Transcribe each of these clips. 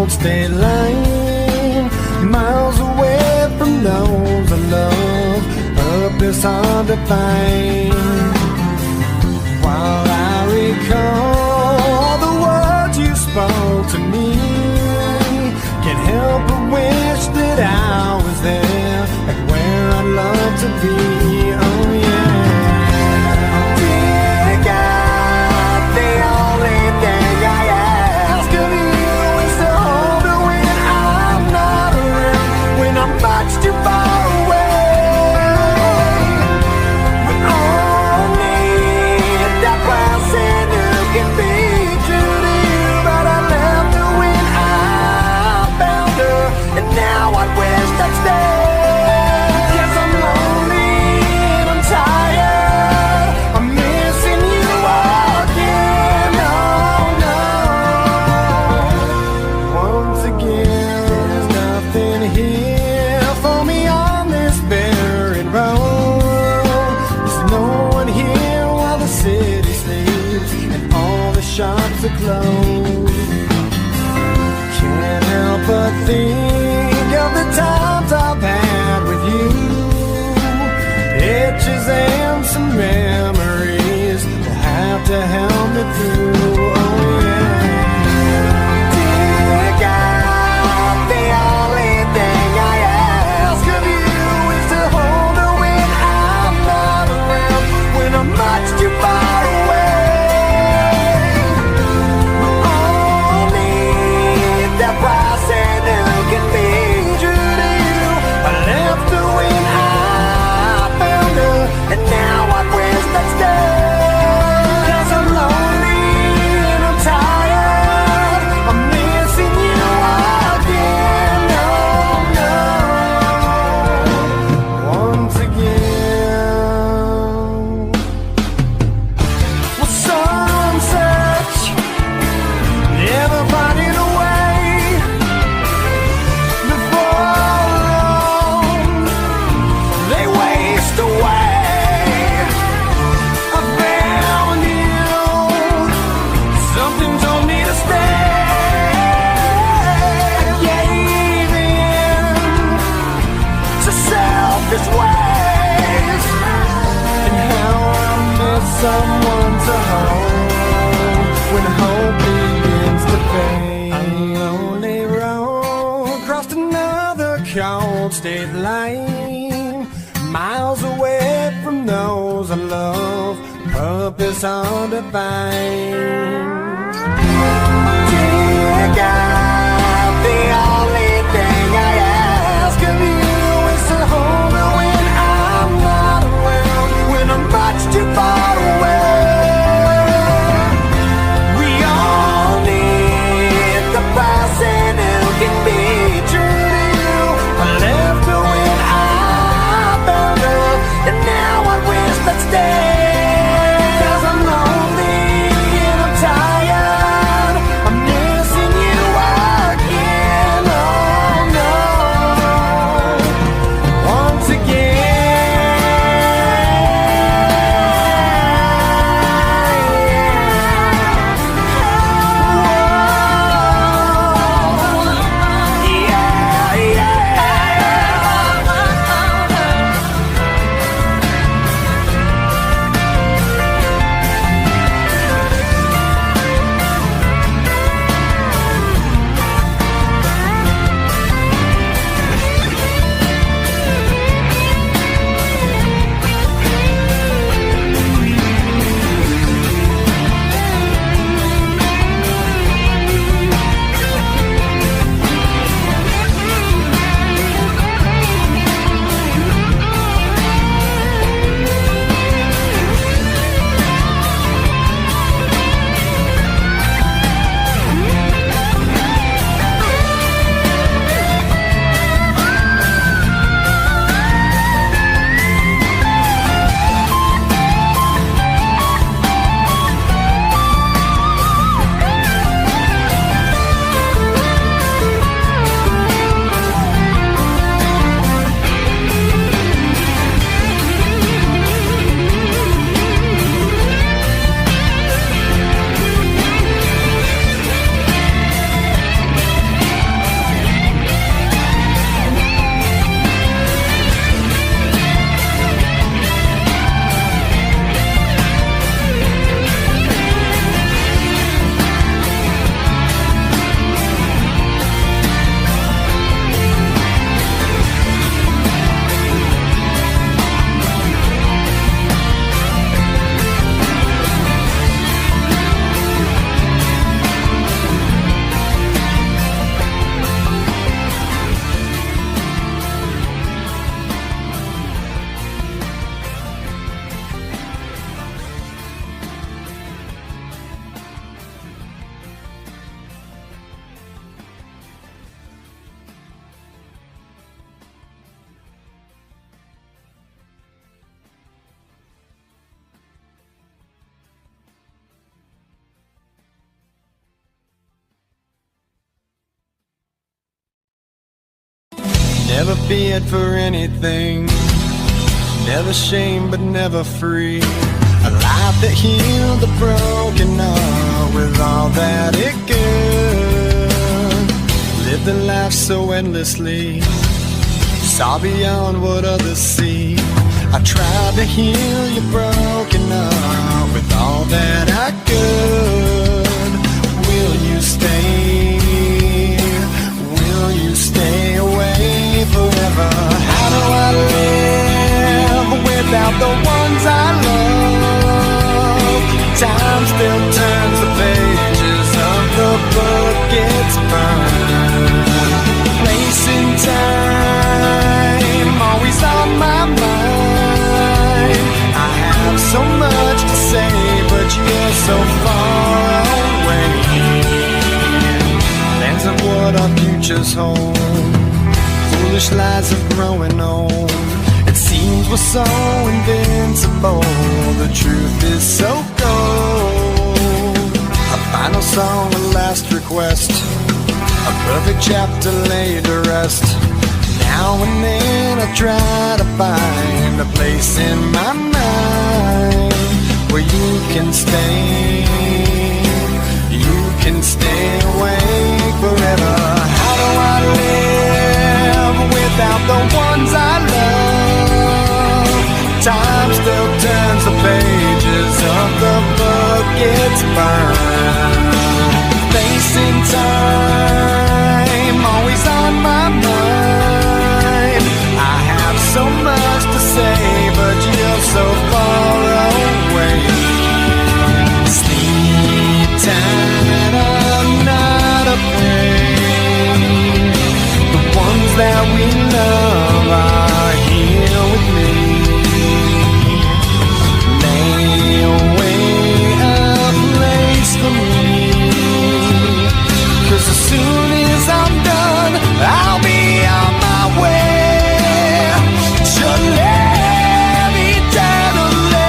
cold state line, miles away from those I love. Purpose hard to find. While I recall the words you spoke to me, can't help but wish that I was there, like where I'd love to be. Oh yeah. Dear God, the only thing I ask of you is to hold me when I'm not around, when I'm much too far away. We all need that person who can be true to you, but I left her when I found her, and now I wish I'd stay. 'Cause I'm lonely and I'm tired, I'm missing you again. Oh no. Once again, there's nothing here for me on this barren road. There's no one here while the city sleeps and all the shops are closed. Can't help but think of the times I've had with you, itches and some memories will have to help me through. Oh yeah. Dear God, the only thing I ask of you is to hold her when I'm not around, when I'm much too far away. We all need that person who can be true to you. I left her when I found her, and now I wish I'd stay. 'Cause I'm lonely and I'm tired, I'm missing you again. No, no. Once again. Well, some search, never finding a way. Before long, they waste away. I found you, something told me to stay. I gave in to selfish ways, and how I miss someone to hold when hope begins to fade. A lonely road crossed another cold state line, miles away from those I love. Purpose hard to find. Dear God, the only thing I ask of you is to hold me when I'm not around, when I'm much too far away. We all need the person who can be true to you. I left her when I found her, and now I wish I'd stay. 'Cause I'm lonely and I'm tired, Never feared for anything, never shame but never free. A life that healed the broken heart with all that it could. Lived a life so endlessly, saw beyond what others see. I tried to heal your broken heart with all that I could. Will you stay? Will you stay away forever? How do I live without the ones I love? Time still turns the pages of the book, it's burned. Place in time, always on my mind. I have so much to say, but you're so far away. Plans of what our futures hold, foolish lies of growing old. It seems we're so invincible, the truth is so cold. A final song, a last request, a perfect chapter laid to rest. Now and then I try to find a place in my mind where you can stay. You can stay awake forever. How do I live without the ones I love? Time still turns the pages of the book, it's burned. Facing time, always on my mind. I have so much to say, but you're so far away. Sleep tight, I'm not afraid. The ones that we love are here with me. Lay away a place for me, 'cause as soon as I'm done, I'll be on my way to live eternally.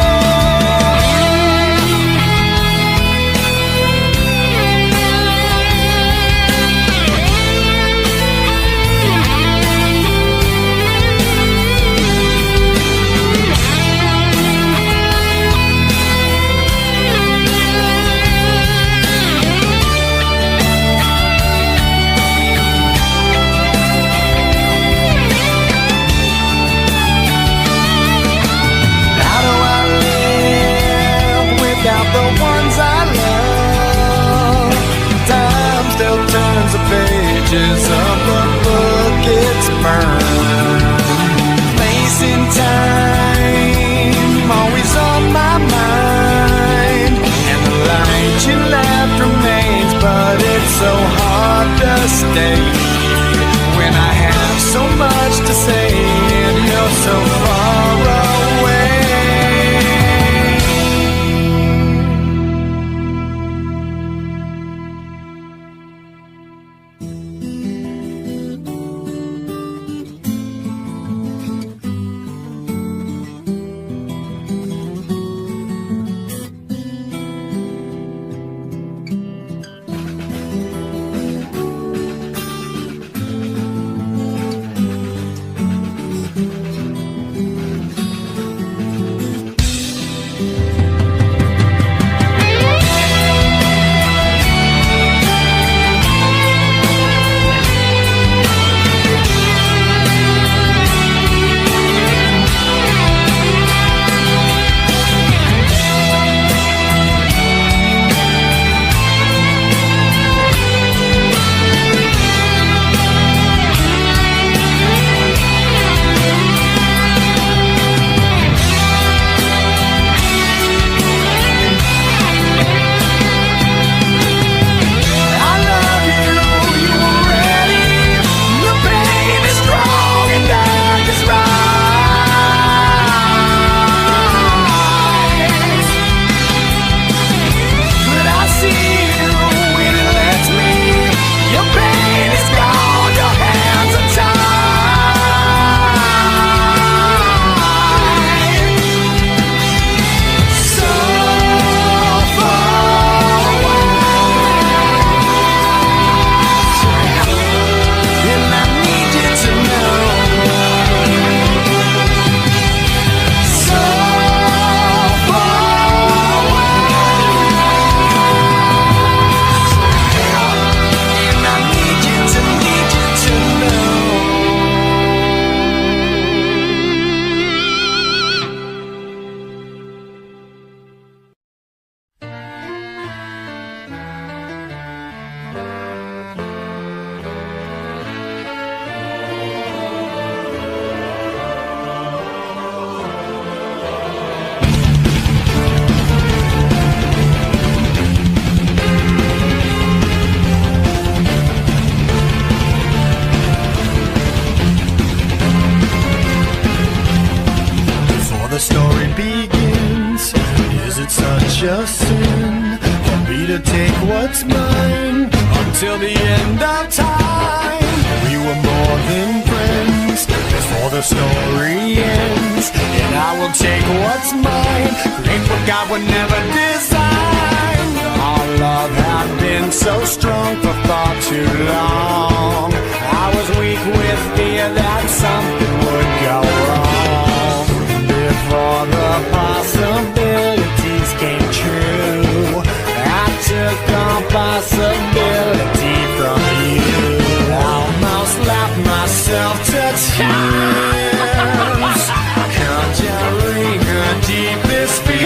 Without the ones I love, time still turns the pages of the book, it's burned. Place in time, always on my mind. And the light you left remains, but it's so hard to stay when I have so much to say and you're so far away. a sin for me to take what's mine until the end of time. We were more than friends before the story ends, and I will take what's mine, create what God would never design. Our love had been so strong for far too long. I was weak with fear that something would go wrong before the possibilities came true. I took on possibility from you. I almost laughed myself to tears, conjuring a deepest fear.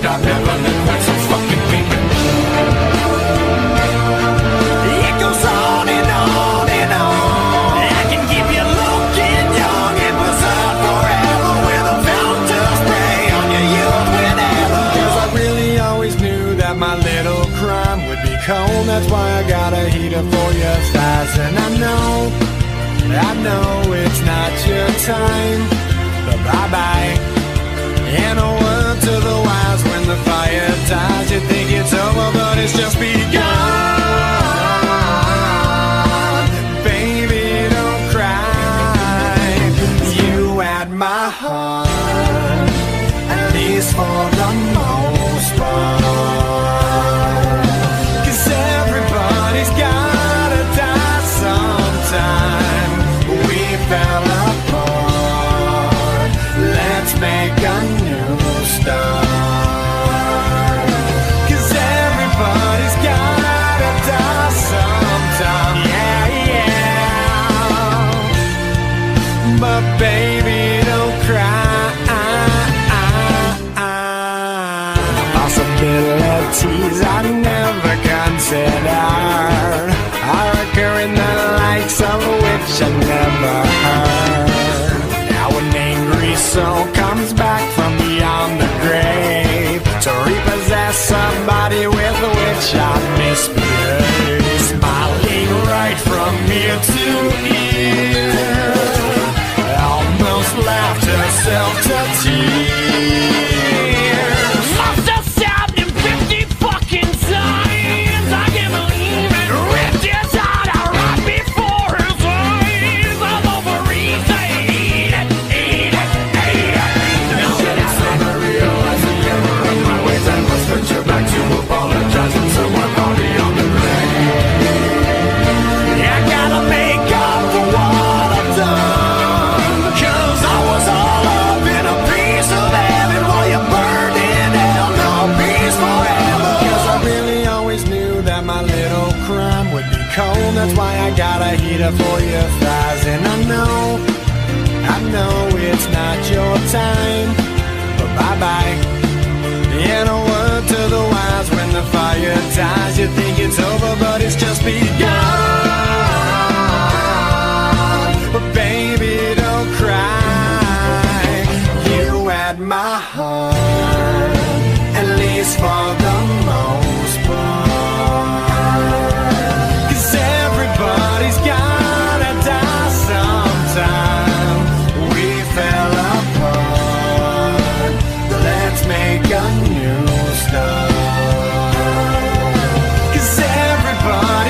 I've never been quite so fucking weak. It goes on and on and on. I can keep you looking young and preserved forever with a fountain spray on your youth whenever. 'Cause I really always knew that my little crime would be cold. That's why I got a heater for your thighs. And I know it's not your time, but bye-bye. And a word to the wise, when the fire dies, you think it's over, but it's just begun. Baby, don't cry. You had my heart, at least for the most part. 'Cause everybody's gotta die sometime. We fell apart. Let's make a new start. 'Cause everybody's gotta die sometime. Yeah, yeah. But baby, don't cry. Possibilities I never considered are occurring, the likes of which I never heard. Now an angry soul comes back from beyond the grave to repossess somebody with which I misbehaved. Smiling right from ear to ear, almost laughed herself to tears. Must have stabbed him 50 fucking times. I can't believe it. Ripped his heart out right before his eyes. I'm over easy. Eat it, eat it, eat it. Now that I'm starting to realize the error of my ways, I must venture back to apologize and someone already on the grave. I gotta make up for what I've done, 'cause I was all up in a piece of heaven while you burned in hell. No peace forever. 'Cause I really always knew that my little crime would be cold. That's why I got a heater for your thighs. And I know it's not your time, but bye-bye. And a word to the wise, when the fire dies, you think it's over, but it's just begun. But baby, don't cry. You had my heart, at least for the most part. 'Cause everybody's gotta die sometime. We fell apart. Let's make a new start. 'Cause everybody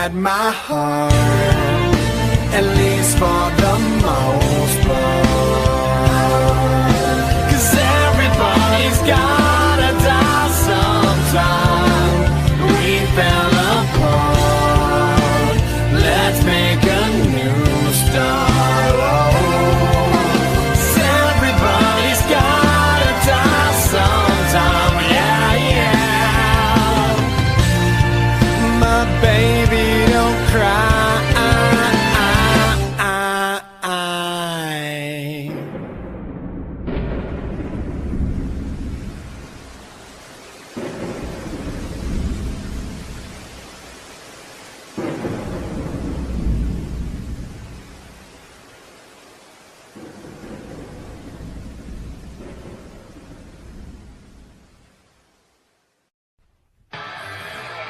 had my heart, at least for the most part. 'Cause everybody's gotta die sometime. We fell apart, let's make a new start. Everybody's gotta die sometime, yeah, yeah. My baby, don't cry.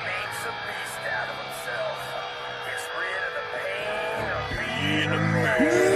Makes a beast out of himself. Gets rid of the pain of being a man.